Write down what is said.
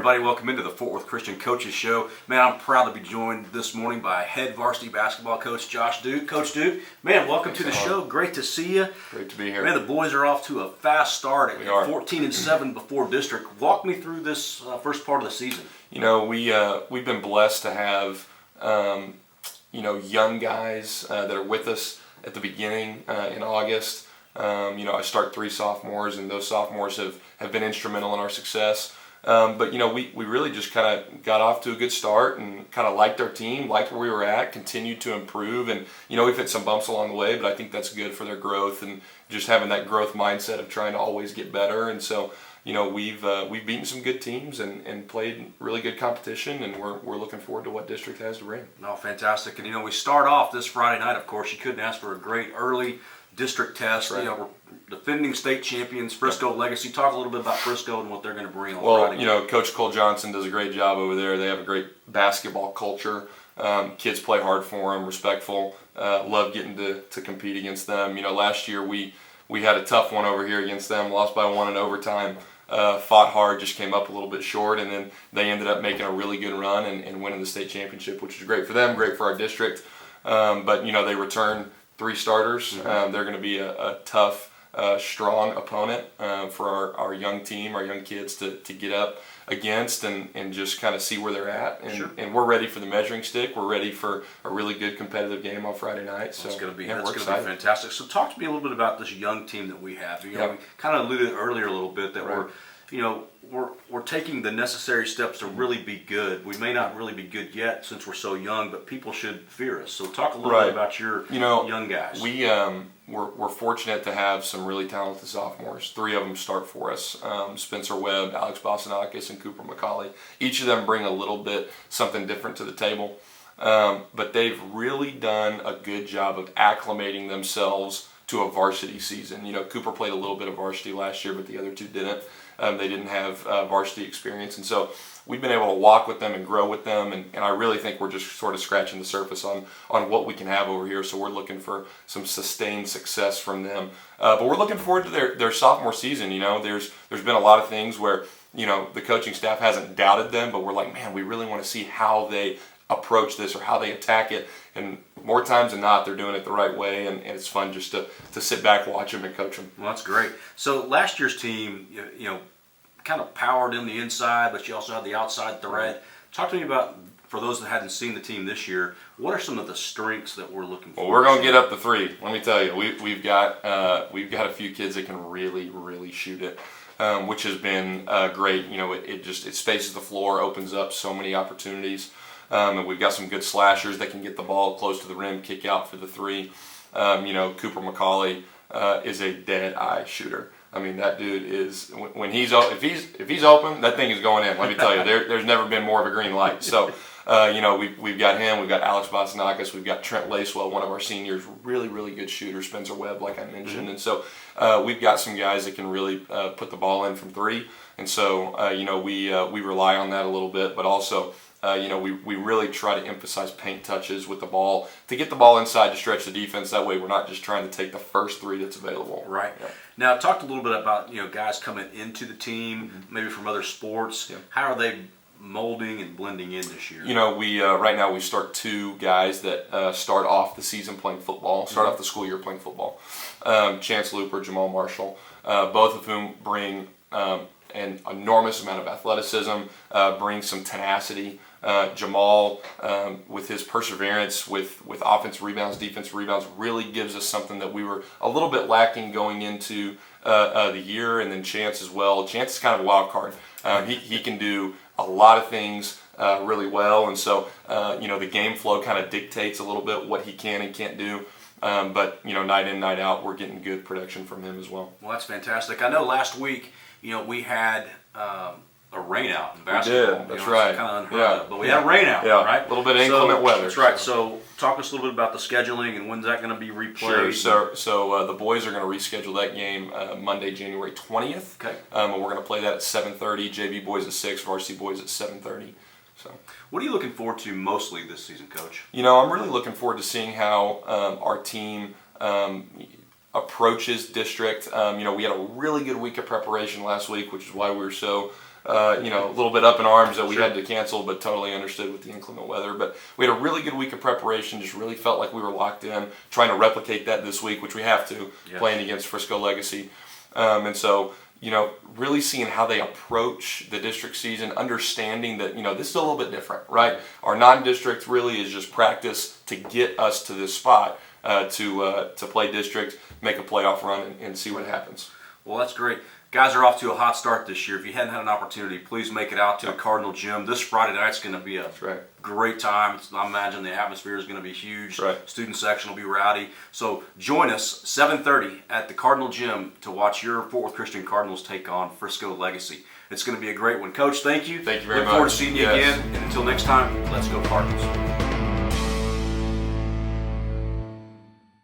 everybody. Welcome into the Fort Worth Christian Coaches Show. Man, I'm proud to be joined this morning by head varsity basketball coach Josh Duke. Coach Duke, man, welcome to the show. Great to see you. Great to be here. Man, the boys are off to a fast start at 14-7 before district. Walk me through this first part of the season. You know, we've been blessed to have young guys that are with us at the beginning in August. I start 3 sophomores, and those sophomores have been instrumental in our success. But we really just kind of got off to a good start and kind of liked our team, liked where we were at, continued to improve, and we've hit some bumps along the way, but I think that's good for their growth and just having that growth mindset of trying to always get better. And so we've beaten some good teams and played really good competition, and we're looking forward to what district has to bring. No, fantastic. And we start off this Friday night. Of course, you couldn't ask for a great early district test. Right. We're defending state champions, Frisco Legacy. Talk a little bit about Frisco and what they're going to bring on Friday. Well, Coach Cole Johnson does a great job over there. They have a great basketball culture. Kids play hard for them, respectful. Love getting to compete against them. Last year we had a tough one over here against them. Lost by 1 in overtime. Fought hard, just came up a little bit short, and then they ended up making a really good run and winning the state championship, which is great for them, great for our district. But they return 3 starters. Mm-hmm. They're going to be a tough, strong opponent for our young team, our young kids to get up against and just kind of see where they're at. And, Sure. and we're ready for the measuring stick. We're ready for a really good competitive game on Friday night. So it's going to be we're excited. Fantastic. So talk to me a little bit about this young team that we have. We kind of alluded earlier a little bit that we're taking the necessary steps to really be good. We may not really be good yet since we're so young, but people should fear us. So talk a little bit about your young guys. We're fortunate to have some really talented sophomores. 3 of them start for us. Spencer Webb, Alex Bosanakis, and Cooper McCauley. Each of them bring a little bit something different to the table. But they've really done a good job of acclimating themselves to a varsity season. Cooper played a little bit of varsity last year, but the other 2 didn't. They didn't have varsity experience, and so we've been able to walk with them and grow with them, and I really think we're just sort of scratching the surface on what we can have over here, so we're looking for some sustained success from them. But we're looking forward to their sophomore season. There's been a lot of things where the coaching staff hasn't doubted them, but we're like, man, we really want to see how they approach this or how they attack it, and more times than not they're doing it the right way, and it's fun just to sit back, watch them, and coach them. Well, that's great. So last year's team kind of powered in the inside, but you also had the outside threat. Right. Talk to me about, for those that hadn't seen the team this year, what are some of the strengths that we're looking for? Well, we're going to get up to 3. Let me tell you, we've got a few kids that can really, really shoot it, which has been great. It spaces the floor, opens up so many opportunities. And we've got some good slashers that can get the ball close to the rim, kick out for the 3. Cooper McCauley is a dead-eye shooter. I mean, that dude is, when he's open, that thing is going in. Let me tell you, there's never been more of a green light. So, we've got him, we've got Alex Bosanakis, we've got Trent Lacewell, one of our seniors, really, really good shooter, Spencer Webb, like I mentioned. And so we've got some guys that can really put the ball in from 3. And so, we rely on that a little bit, but also, we really try to emphasize paint touches with the ball to get the ball inside to stretch the defense. That way we're not just trying to take the first 3 that's available. Right. Yeah. Now, talk a little bit about guys coming into the team, maybe from other sports. Yeah. How are they molding and blending in this year? We right now we start 2 guys that start off the season playing football, start off the school year playing football. Chance Looper, Jamal Marshall, both of whom bring an enormous amount of athleticism, bring some tenacity. Jamal, with his perseverance, with offense rebounds, defense rebounds, really gives us something that we were a little bit lacking going into the year, and then Chance as well. Chance is kind of a wild card. He can do a lot of things really well, and so the game flow kind of dictates a little bit what he can and can't do. But night in, night out, we're getting good production from him as well. Well, that's fantastic. I know last week, we had a rain out in basketball. We did. That's right. Kind of unheard of, but we had a rain out, right? A little bit of inclement weather. That's right. So talk us a little bit about the scheduling and when's that going to be replayed. Sure. So the boys are going to reschedule that game Monday, January 20th. Okay. And we're going to play that at 7:30. JV boys at 6, varsity boys at 7:30. So, what are you looking forward to mostly this season, Coach? I'm really looking forward to seeing how our team approaches district. We had a really good week of preparation last week, which is why we were so a little bit up in arms that we had to cancel, but totally understood with the inclement weather. But we had a really good week of preparation. Just really felt like we were locked in, trying to replicate that this week, which we have to, playing against Frisco Legacy. And so, really seeing how they approach the district season, understanding that, this is a little bit different, right? Our non-district really is just practice to get us to this spot to play district, make a playoff run, and see what happens. Well, that's great. Guys are off to a hot start this year. If you hadn't had an opportunity, please make it out to a Cardinal Gym. This Friday night's going to be a great time. I imagine the atmosphere is going to be huge. Student section will be rowdy. So join us 7:30 at the Cardinal Gym to watch your Fort Worth Christian Cardinals take on Frisco Legacy. It's going to be a great one. Coach, thank you. Thank you very much. Look forward to seeing you again. And until next time, let's go Cardinals.